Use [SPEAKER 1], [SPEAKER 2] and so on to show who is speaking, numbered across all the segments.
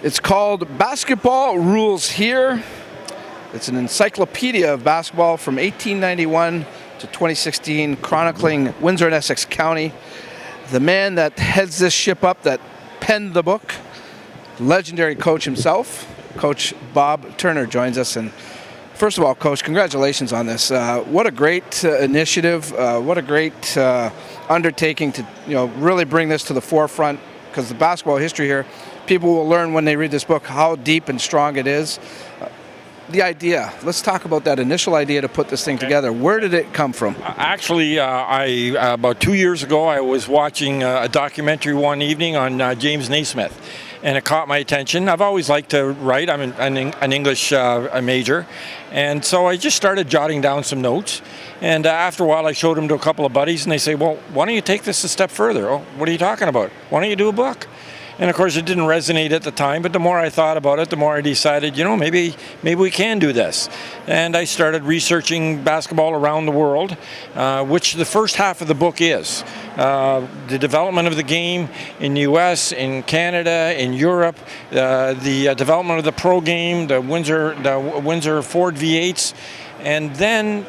[SPEAKER 1] It's called Basketball Rules Here. It's an encyclopedia of basketball from 1891 to 2016, chronicling Windsor and Essex County. The man that heads this ship up, that penned the book, legendary coach himself, Coach Bob Turner, joins us. And first of all, Coach, congratulations on this. What a great initiative. What a great undertaking to really bring this to the forefront, because the basketball history here, people will learn when they read this book how deep and strong it is. The idea, let's talk about that initial idea to put this thing together. Where did it come from?
[SPEAKER 2] Actually, about 2 years ago, I was watching a documentary one evening on James Naismith, and it caught my attention. I've always liked to write. I'm an English major, and so I just started jotting down some notes. And after a while, I showed them to a couple of buddies, and they say, well, why don't you take this a step further? Oh, what are you talking about? Why don't you do a book? And of course, it didn't resonate at the time, but the more I thought about it, the more I decided, maybe we can do this. And I started researching basketball around the world, which the first half of the book is. The development of the game in the US, in Canada, in Europe, the development of the pro game, the Windsor Ford V8s, and then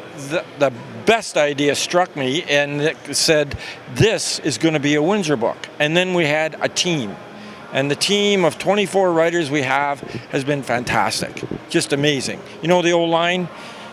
[SPEAKER 2] the best idea struck me, and it said, this is going to be a Windsor book. And then we had a team. And the team of 24 writers we have has been fantastic, just amazing. The old line,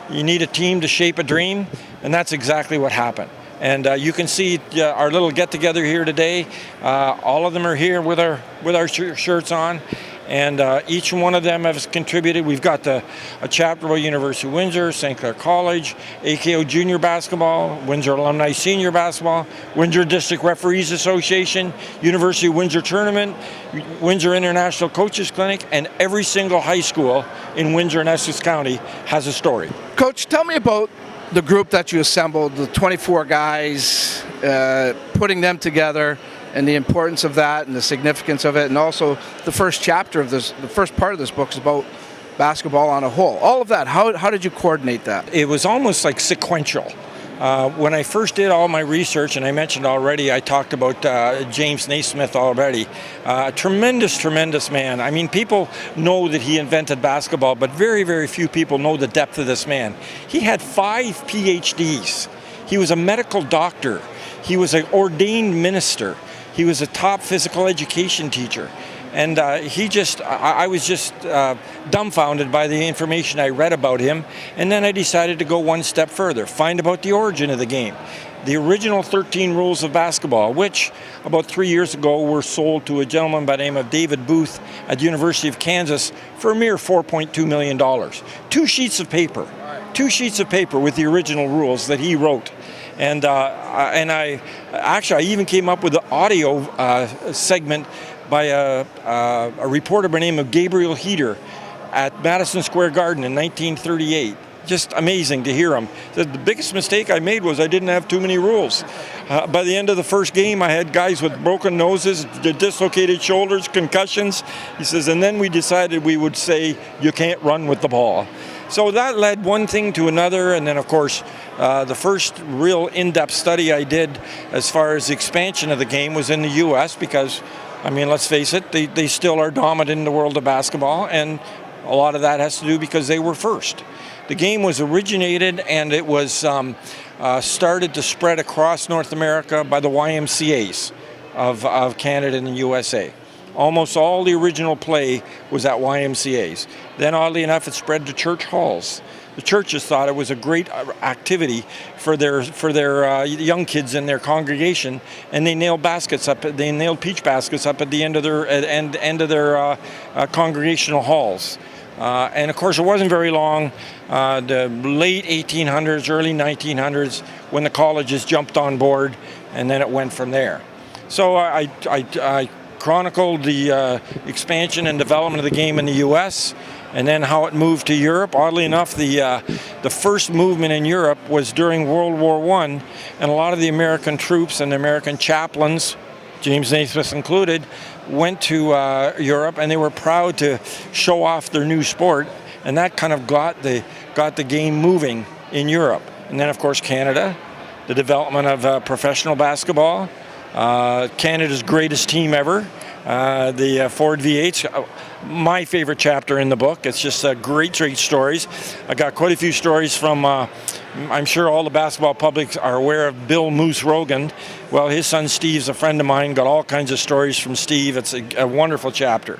[SPEAKER 2] you need a team to shape a dream, and that's exactly what happened. And you can see our little get-together here today. All of them are here with our shirts on. And each one of them has contributed. We've got a chapter about University of Windsor, St. Clair College, AKO Junior Basketball, Windsor Alumni Senior Basketball, Windsor District Referees Association, University of Windsor Tournament, Windsor International Coaches Clinic, and every single high school in Windsor and Essex County has a story.
[SPEAKER 1] Coach, tell me about the group that you assembled, the 24 guys, putting them together, and the importance of that and the significance of it. And also the first chapter of this, the first part of this book is about basketball on a whole. All of that, how did you coordinate that?
[SPEAKER 2] It was almost like sequential. When I first did all my research, and I mentioned already, I talked about James Naismith already. Tremendous man. I mean, people know that he invented basketball, but very, very few people know the depth of this man. He had 5 PhDs. He was a medical doctor. He was an ordained minister. He was a top physical education teacher. And I was just dumbfounded by the information I read about him. And then I decided to go one step further, find about the origin of the game. The original 13 rules of basketball, which about 3 years ago were sold to a gentleman by the name of David Booth at the University of Kansas for a mere $4.2 million. 2 sheets of paper. 2 sheets of paper with the original rules that he wrote. And I even came up with an audio segment by a reporter by the name of Gabriel Heater at Madison Square Garden in 1938. Just amazing to hear him. The biggest mistake I made was I didn't have too many rules. By the end of the first game, I had guys with broken noses, dislocated shoulders, concussions. He says, and then we decided we would say, you can't run with the ball. So that led one thing to another, and then of course the first real in-depth study I did as far as the expansion of the game was in the US, because, I mean, let's face it, they still are dominant in the world of basketball, and a lot of that has to do because they were first. The game was originated and it was started to spread across North America by the YMCAs of Canada and the USA. Almost all the original play was at YMCAs. Then, oddly enough, it spread to church halls. The churches thought it was a great activity for their young kids in their congregation, and they nailed baskets up. They nailed peach baskets up at the end of their congregational halls. And of course, it wasn't very long. The late 1800s, early 1900s, when the colleges jumped on board, and then it went from there. So I chronicled the expansion and development of the game in the U.S., and then how it moved to Europe. Oddly enough, the first movement in Europe was during World War I, and a lot of the American troops and the American chaplains, James Naismith included, went to Europe, and they were proud to show off their new sport, and that kind of got the game moving in Europe. And then, of course, Canada, the development of professional basketball, Canada's greatest team ever, the Ford V8s. My favorite chapter in the book. It's just great stories. I got quite a few stories from, I'm sure all the basketball public are aware of Bill Moose Rogan. Well, his son Steve's a friend of mine, got all kinds of stories from Steve. It's a wonderful chapter.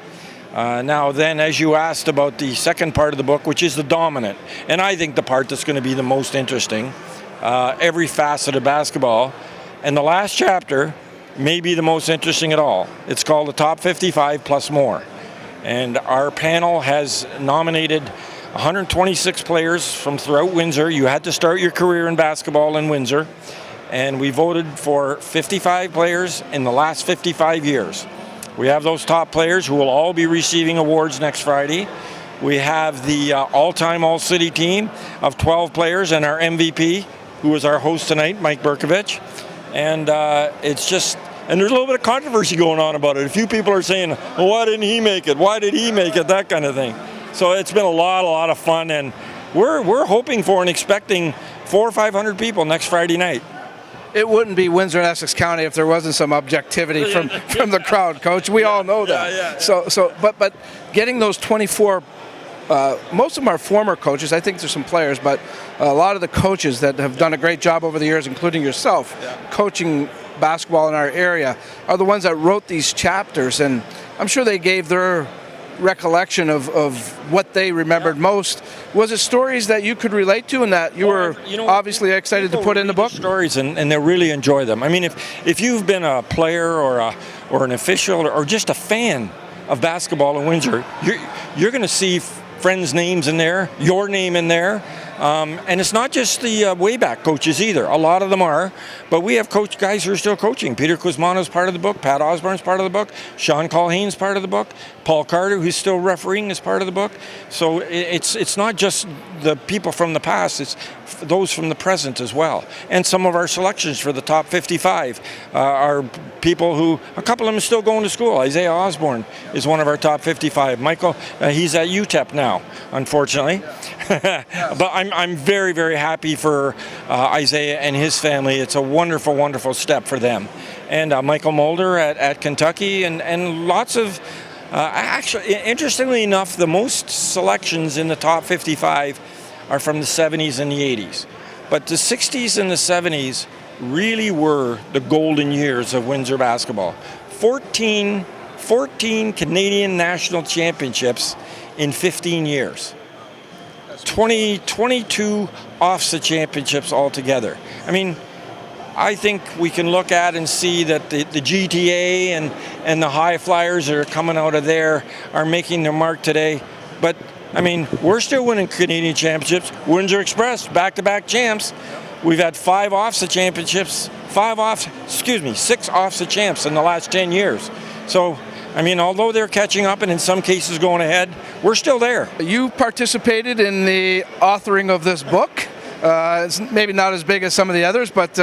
[SPEAKER 2] Now then, as you asked about the second part of the book, which is the dominant, and I think the part that's going to be the most interesting, every facet of basketball, and the last chapter may be the most interesting at all. It's called the Top 55 Plus More. And our panel has nominated 126 players from throughout Windsor. You had to start your career in basketball in Windsor. And we voted for 55 players in the last 55 years. We have those top players who will all be receiving awards next Friday. We have the all-time all-city team of 12 players and our MVP, who is our host tonight, Mike Berkovich. And it's just... And there's a little bit of controversy going on about it. A few people are saying, well, why didn't he make it? Why did he make it? That kind of thing. So it's been a lot of fun, and we're hoping for and expecting 400 or 500 people next Friday night.
[SPEAKER 1] It wouldn't be Windsor and Essex County if there wasn't some objectivity from the crowd, Coach. We all know that. So, but getting those 24, most of them are former coaches. I think there's some players, but a lot of the coaches that have done a great job over the years, including yourself, coaching basketball in our area, are the ones that wrote these chapters, and I'm sure they gave their recollection of what they remembered most. Was it stories that you could relate to and that you were obviously excited to put in the book?
[SPEAKER 2] Stories, and they really enjoy them. I mean, if you've been a player or an official or just a fan of basketball in Windsor, you're going to see friends' names in there, your name in there. And it's not just the way back coaches either. A lot of them are, but we have guys who are still coaching. Peter Kuzmano's part of the book. Pat Osborne's part of the book. Sean Colhane's part of the book. Paul Carter, who's still refereeing, is part of the book. So it's not just the people from the past. It's those from the present as well. And some of our selections for the top 55 are people who, a couple of them are still going to school. Isaiah Osborne is one of our top 55. Michael, he's at UTEP now, unfortunately. But I'm very, very happy for Isaiah and his family. It's a wonderful, wonderful step for them. And Michael Mulder at Kentucky, and lots of, actually, interestingly enough, the most selections in the top 55 are from the 70s and the 80s. But the 60s and the 70s really were the golden years of Windsor basketball. 14 Canadian national championships in 15 years. 22 OFSA championships altogether. I mean, I think we can look at and see that the GTA and the high flyers that are coming out of there are making their mark today. But, I mean, we're still winning Canadian championships. Windsor Express, back-to-back champs. We've had 5 OFSA championships, 6 OFSA champs in the last 10 years. So, I mean, although they're catching up and in some cases going ahead, we're still there.
[SPEAKER 1] You participated in the authoring of this book. It's maybe not as big as some of the others, but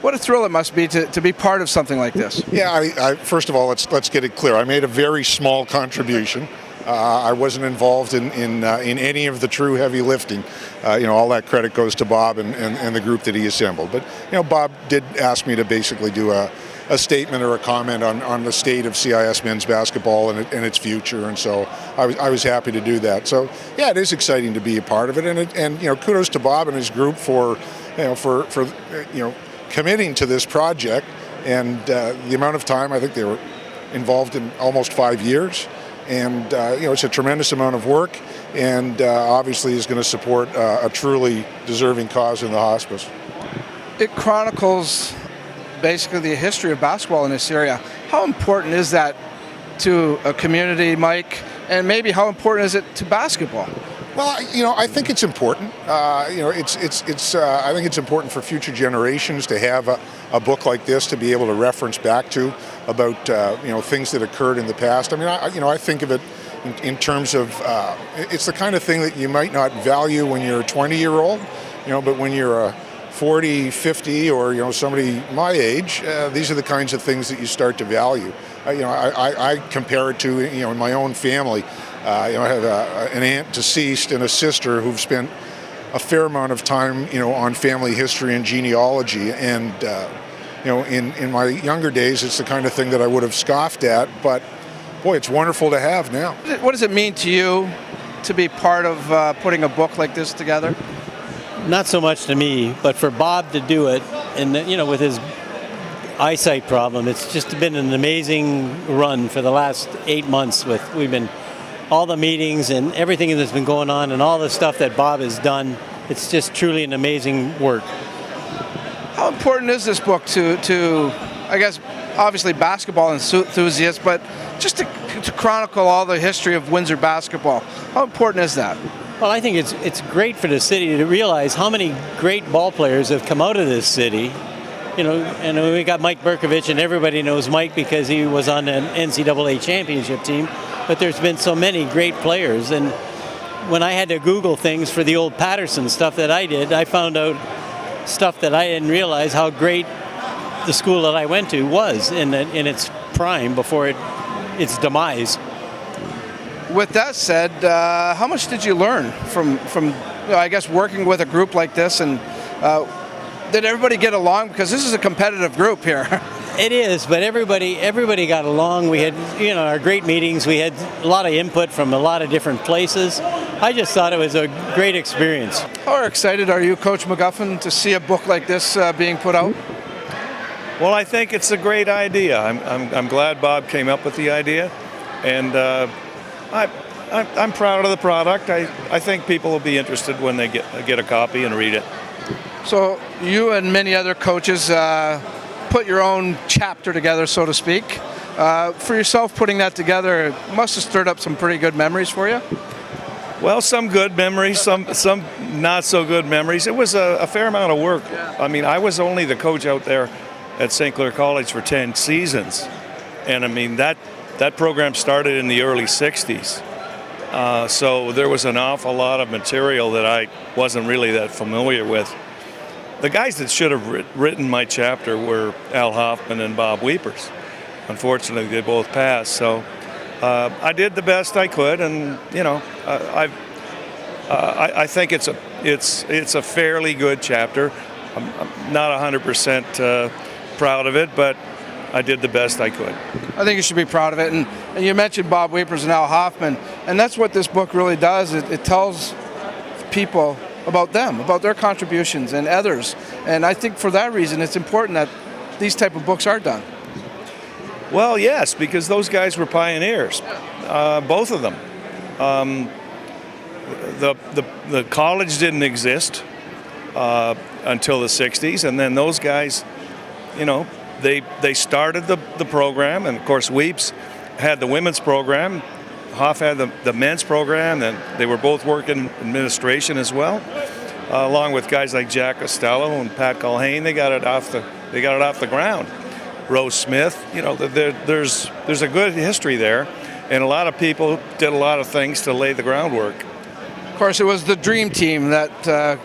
[SPEAKER 1] what a thrill it must be to be part of something like this.
[SPEAKER 3] Yeah, I first of all, let's get it clear. I made a very small contribution. I wasn't involved in any of the true heavy lifting. All that credit goes to Bob and the group that he assembled. But Bob did ask me to basically do a statement or a comment on the state of CIS men's basketball and its future, and so I was happy to do that. So yeah, it is exciting to be a part of it, and kudos to Bob and his group for committing to this project, and the amount of time. I think they were involved in almost 5 years, and it's a tremendous amount of work, and obviously is going to support a truly deserving cause in the hospice.
[SPEAKER 1] It chronicles basically the history of basketball in this area. How important is that to a community, Mike? And maybe how important is it to basketball?
[SPEAKER 3] Well, I think it's important. I think it's important for future generations to have a book like this to be able to reference back to about things that occurred in the past. I mean, I think of it in terms of it's the kind of thing that you might not value when you're a 20-year-old, but when you're a 40, 50, or somebody my age, these are the kinds of things that you start to value. I compare it to in my own family. I have an aunt deceased and a sister who've spent a fair amount of time on family history and genealogy, and in my younger days it's the kind of thing that I would have scoffed at, but boy, it's wonderful to have now.
[SPEAKER 1] What does it mean to you to be part of putting a book like this together?
[SPEAKER 4] Not so much to me, but for Bob to do it, and with his eyesight problem, it's just been an amazing run for the last 8 months. We've been all the meetings and everything that's been going on, and all the stuff that Bob has done. It's just truly an amazing work.
[SPEAKER 1] How important is this book to I guess, obviously basketball enthusiasts, but just to chronicle all the history of Windsor basketball? How important is that?
[SPEAKER 4] Well, I think it's great for the city to realize how many great ball players have come out of this city. And we got Mike Berkovich, and everybody knows Mike because he was on an NCAA championship team. But there's been so many great players, and when I had to Google things for the old Patterson stuff that I did, I found out stuff that I didn't realize how great the school that I went to was in its prime before its demise.
[SPEAKER 1] With that said, how much did you learn from I guess working with a group like this, and did everybody get along? Because this is a competitive group here.
[SPEAKER 4] It is, but everybody got along. We had our great meetings. We had a lot of input from a lot of different places. I just thought it was a great experience.
[SPEAKER 1] How excited are you, Coach McGuffin, to see a book like this being put out?
[SPEAKER 5] Well, I think it's a great idea. I'm glad Bob came up with the idea, and I'm proud of the product. I think people will be interested when they get a copy and read it.
[SPEAKER 1] So you and many other coaches put your own chapter together, so to speak. For yourself, putting that together must have stirred up some pretty good memories for you.
[SPEAKER 5] Well, some good memories, some not so good memories. It was a fair amount of work.
[SPEAKER 1] Yeah.
[SPEAKER 5] I mean, I was only the coach out there at St. Clair College for 10 seasons. And I mean, that program started in the early 60s. So there was an awful lot of material that I wasn't really that familiar with. The guys that should have written my chapter were Al Hoffman and Bob Weepers. Unfortunately, they both passed. So I did the best I could, and I think it's a fairly good chapter. I'm not 100% proud of it, but I did the best I could.
[SPEAKER 1] I think you should be proud of it. And you mentioned Bob Weepers and Al Hoffman, and that's what this book really does. It tells people about them, about their contributions and others. And I think for that reason, it's important that these type of books are done.
[SPEAKER 5] Well, yes, because those guys were pioneers, both of them. The college didn't exist until the 60s, and then those guys, they started the program, and of course Weeps had the women's program, Hoff had the men's program, and they were both working administration as well, along with guys like Jack Costello and Pat Culhane. They got it off the ground. Rose Smith, there's a good history there, and a lot of people did a lot of things to lay the groundwork.
[SPEAKER 1] Of course, it was the dream team that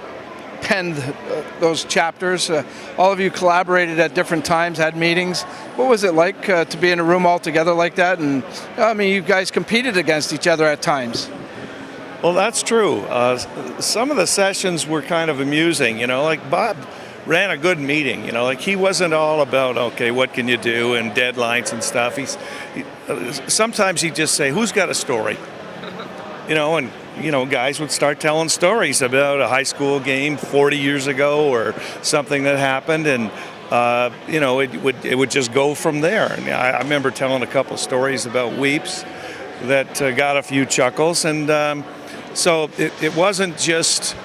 [SPEAKER 1] penned those chapters. All of you collaborated at different times, had meetings. What was it like to be in a room all together like that? And I mean, you guys competed against each other at times.
[SPEAKER 5] Well, that's true. Some of the sessions were kind of amusing. Like Bob ran a good meeting. Like he wasn't all about, okay, what can you do and deadlines and stuff. Sometimes he'd just say, who's got a story? And guys would start telling stories about a high school game 40 years ago or something that happened, and it would just go from there. And I remember telling a couple of stories about Weeps that got a few chuckles, and so it wasn't just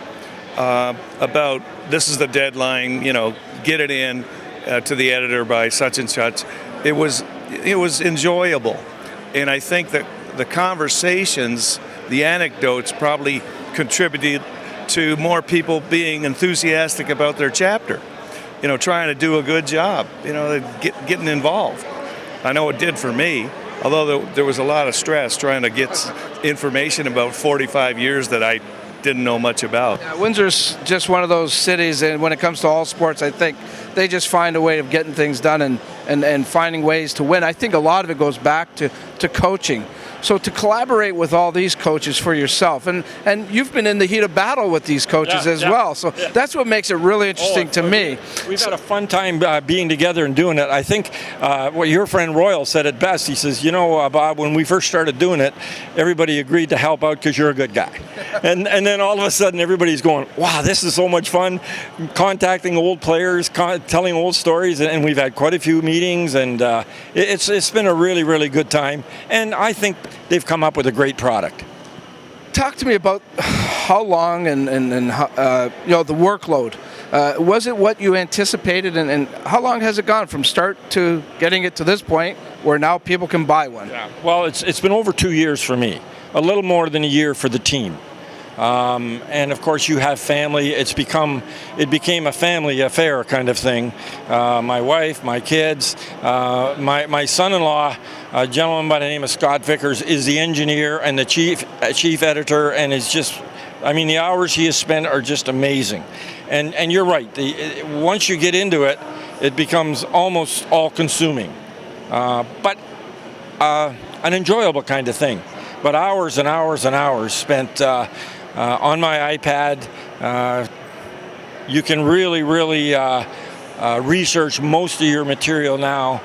[SPEAKER 5] about this is the deadline, get it in to the editor by such and such. It was enjoyable, and I think that the conversations, the anecdotes probably contributed to more people being enthusiastic about their chapter, trying to do a good job, getting involved. I know it did for me, although there was a lot of stress trying to get information about 45 years that I didn't know much about.
[SPEAKER 1] Yeah, Windsor's just one of those cities, and when it comes to all sports, I think they just find a way of getting things done and finding ways to win. I think a lot of it goes back to coaching. So to collaborate with all these coaches for yourself, and you've been in the heat of battle with these coaches as well. So that's what makes it really interesting to me.
[SPEAKER 2] We've had a fun time being together and doing it. I think what your friend Royal said it best. He says, Bob, when we first started doing it, everybody agreed to help out because you're a good guy. and then all of a sudden everybody's going, wow, this is so much fun, contacting old players, telling old stories, and we've had quite a few meetings, and it's been a really, really good time. And I think they've come up with a great product.
[SPEAKER 1] Talk to me about how long and the workload. Was it what you anticipated, and how long has it gone from start to getting it to this point where now people can buy one?
[SPEAKER 2] Yeah. Well, it's been over 2 years for me, a little more than a year for the team. And of course you have family. It became a family affair kind of thing. My wife, my kids, my son-in-law, a gentleman by the name of Scott Vickers, is the engineer and the chief editor, and is just, the hours he has spent are just amazing. And you're right. Once you get into it, it becomes almost all-consuming, but an enjoyable kind of thing. But hours and hours and hours spent on my iPad. You can really research most of your material now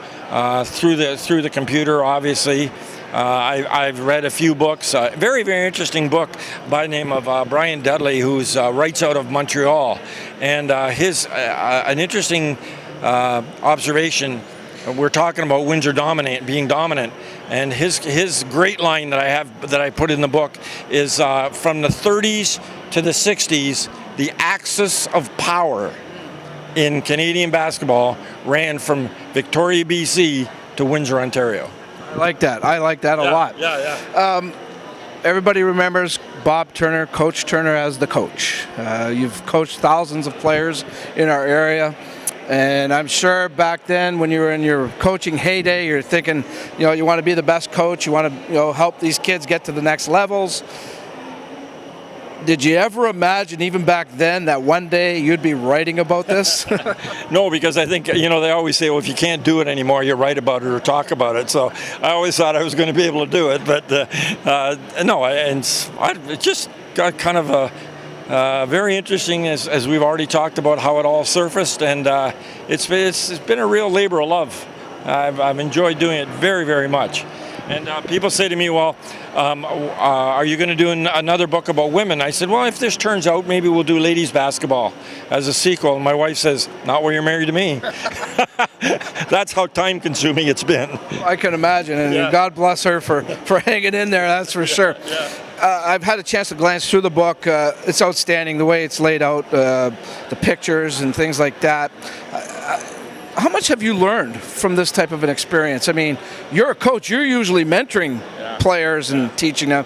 [SPEAKER 2] through the computer, obviously. I've read a few books. Very, very interesting book by the name of Brian Dudley, who's writes out of Montreal. And his an interesting observation. We're talking about Windsor being dominant, and his great line that I put in the book is from the 30s to the 60s, the axis of power in Canadian basketball ran from Victoria, BC to Windsor, Ontario.
[SPEAKER 1] I like that a lot. Everybody remembers Bob Turner, Coach Turner, as the coach. You've coached thousands of players in our area. And I'm sure back then when you were in your coaching heyday, you're thinking, you want to be the best coach, you want to, help these kids get to the next levels. Did you ever imagine, even back then, that one day you'd be writing about this?
[SPEAKER 2] No, because I think, they always say, well, if you can't do it anymore, you write about it or talk about it. So I always thought I was going to be able to do it. But no, it just got kind of very interesting, as we've already talked about how it all surfaced, and it's been a real labor of love. I've enjoyed doing it very, very much. And people say to me, well, are you going to do another book about women? I said, well, if this turns out, maybe we'll do ladies basketball as a sequel. And my wife says, not when you're married to me. That's how time-consuming it's been.
[SPEAKER 1] I can imagine, and God bless her for hanging in there, that's for sure. I've had a chance to glance through the book. It's outstanding, the way it's laid out, the pictures and things like that. How much have you learned from this type of an experience? You're a coach. You're usually mentoring players and teaching them.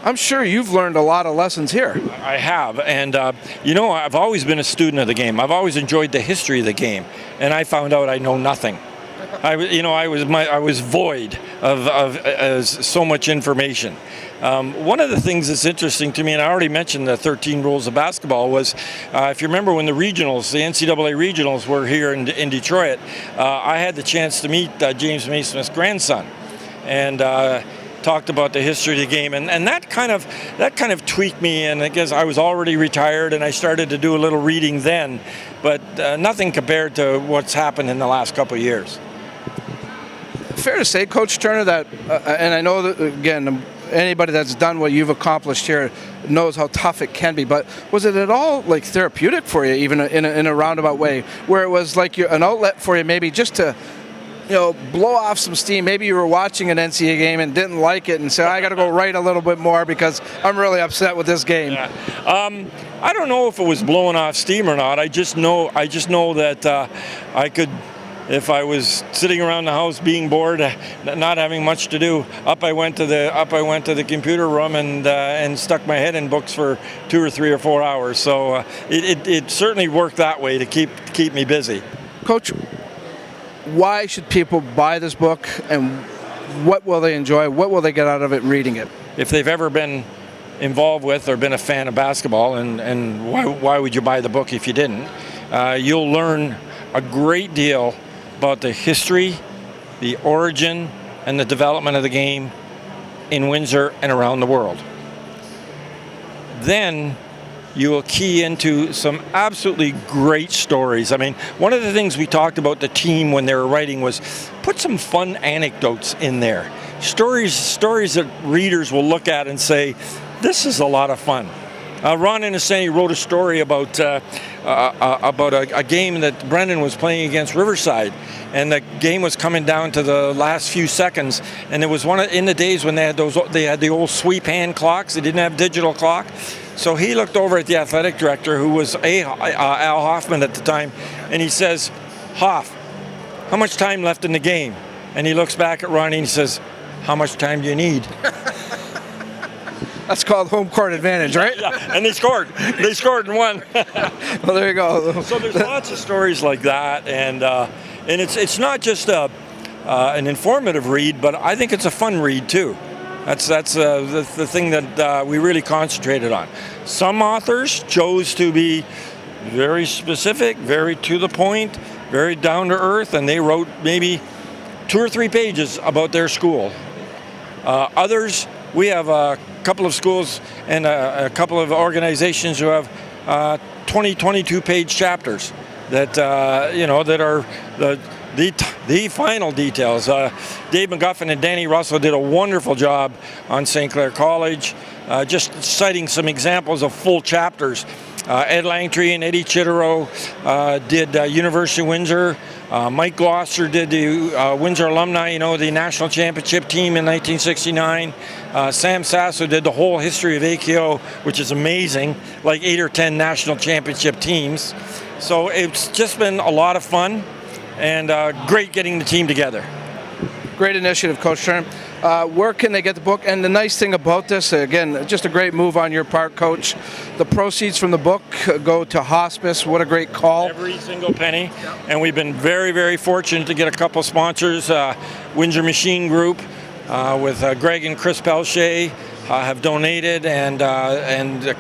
[SPEAKER 1] I'm sure you've learned a lot of lessons here.
[SPEAKER 2] I have, and I've always been a student of the game. I've always enjoyed the history of the game, and I found out I know nothing. I was void of so much information. One of the things that's interesting to me, and I already mentioned the 13 rules of basketball, was if you remember when the NCAA regionals were here in Detroit, I had the chance to meet James Naismith's grandson, and talked about the history of the game, and that kind of tweaked me. And I guess I was already retired, and I started to do a little reading then, but nothing compared to what's happened in the last couple of years.
[SPEAKER 1] Fair to say, Coach Turner, that, and I know that, again, anybody that's done what you've accomplished here knows how tough it can be, but was it at all therapeutic for you, even in a roundabout way, where it was an outlet for you maybe just to blow off some steam? Maybe you were watching an NCAA game and didn't like it and said, I got to go write a little bit more because I'm really upset with this game.
[SPEAKER 2] I don't know if it was blowing off steam or not. I just know that I could, if I was sitting around the house being bored, not having much to do, up I went to the computer room and stuck my head in books for 2 or 3 or 4 hours. So it certainly worked that way to keep me busy.
[SPEAKER 1] Coach, why should people buy this book, and what will they enjoy? What will they get out of it reading it?
[SPEAKER 2] If they've ever been involved with or been a fan of basketball, and why would you buy the book if you didn't? You'll learn a great deal about the history, the origin, and the development of the game in Windsor and around the world. Then you will key into some absolutely great stories. I mean, one of the things we talked about the team when they were writing was put some fun anecdotes in there. Stories that readers will look at and say, this is a lot of fun. Ron Innocenti wrote a story about a game that Brendan was playing against Riverside, and the game was coming down to the last few seconds. And it was in the days when they had the old sweep hand clocks. They didn't have digital clock. So he looked over at the athletic director, who was Al Hoffman at the time, and he says, "Hoff, how much time left in the game?" And he looks back at Ronnie and he says, "How much time do you need?"
[SPEAKER 1] That's called home court advantage, right?
[SPEAKER 2] Yeah, and they scored. They scored and won.
[SPEAKER 1] Well, there you go.
[SPEAKER 2] So there's lots of stories like that, and it's not just an informative read, but I think it's a fun read too. That's the thing that we really concentrated on. Some authors chose to be very specific, very to the point, very down to earth, and they wrote maybe 2 or 3 pages about their school. Others, we have a couple of schools and a couple of organizations who have 22-page chapters that that are the final details. Dave McGuffin and Danny Russell did a wonderful job on St. Clair College, just citing some examples of full chapters. Ed Langtree and Eddie Chitterow did University of Windsor. Mike Glosser did the Windsor alumni, the national championship team in 1969. Sam Sasso did the whole history of AKO, which is amazing, like 8 or 10 national championship teams. So it's just been a lot of fun and great getting the team together.
[SPEAKER 1] Great initiative, Coach Turner. Where can they get the book? And the nice thing about this, again, just a great move on your part, Coach. The proceeds from the book go to hospice. What a great call.
[SPEAKER 2] Every single penny. And we've been very, very fortunate to get a couple sponsors. Windsor Machine Group with Greg and Chris Pelche have donated and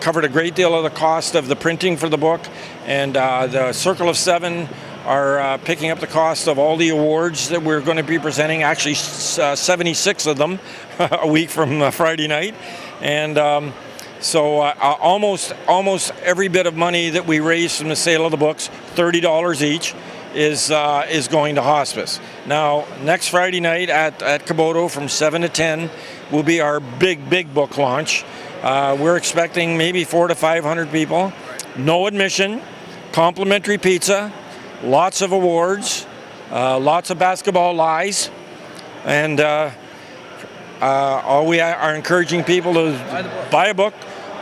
[SPEAKER 2] covered a great deal of the cost of the printing for the book. And the Circle of Seven are picking up the cost of all the awards that we're going to be presenting, actually 76 of them a week from Friday night. And so almost every bit of money that we raise from the sale of the books, $30 each, is going to hospice. Now, next Friday night at Caboto from 7 to 10 will be our big book launch. We're expecting maybe 400 to 500 people. No admission, complimentary pizza, lots of awards, lots of basketball lies, and all we are encouraging people to buy a book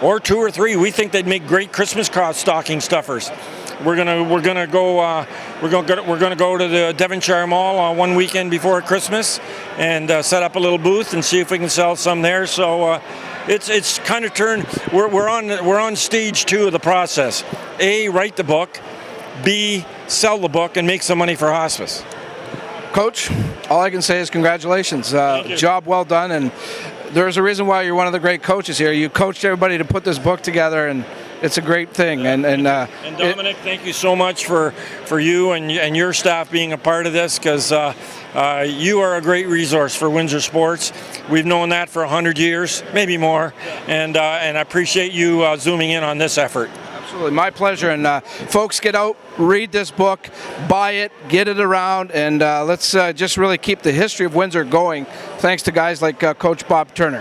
[SPEAKER 2] or 2 or 3. We think they'd make great Christmas stocking stuffers. We're gonna go to the Devonshire Mall on one weekend before Christmas and set up a little booth and see if we can sell some there. So it's kind of turned. We're on stage 2 of the process. A, write the book. B, sell the book and make some money for hospice.
[SPEAKER 1] Coach, all I can say is congratulations. Job well done, and there's a reason why you're one of the great coaches here. You coached everybody to put this book together, and it's a great thing. And
[SPEAKER 2] Dominic, thank you so much for you and your staff being a part of this, because you are a great resource for Windsor sports. We've known that for 100 years, maybe more, and I appreciate you zooming in on this effort.
[SPEAKER 1] Absolutely, my pleasure. And folks, get out, read this book, buy it, get it around, and let's just really keep the history of Windsor going, thanks to guys like Coach Bob Turner.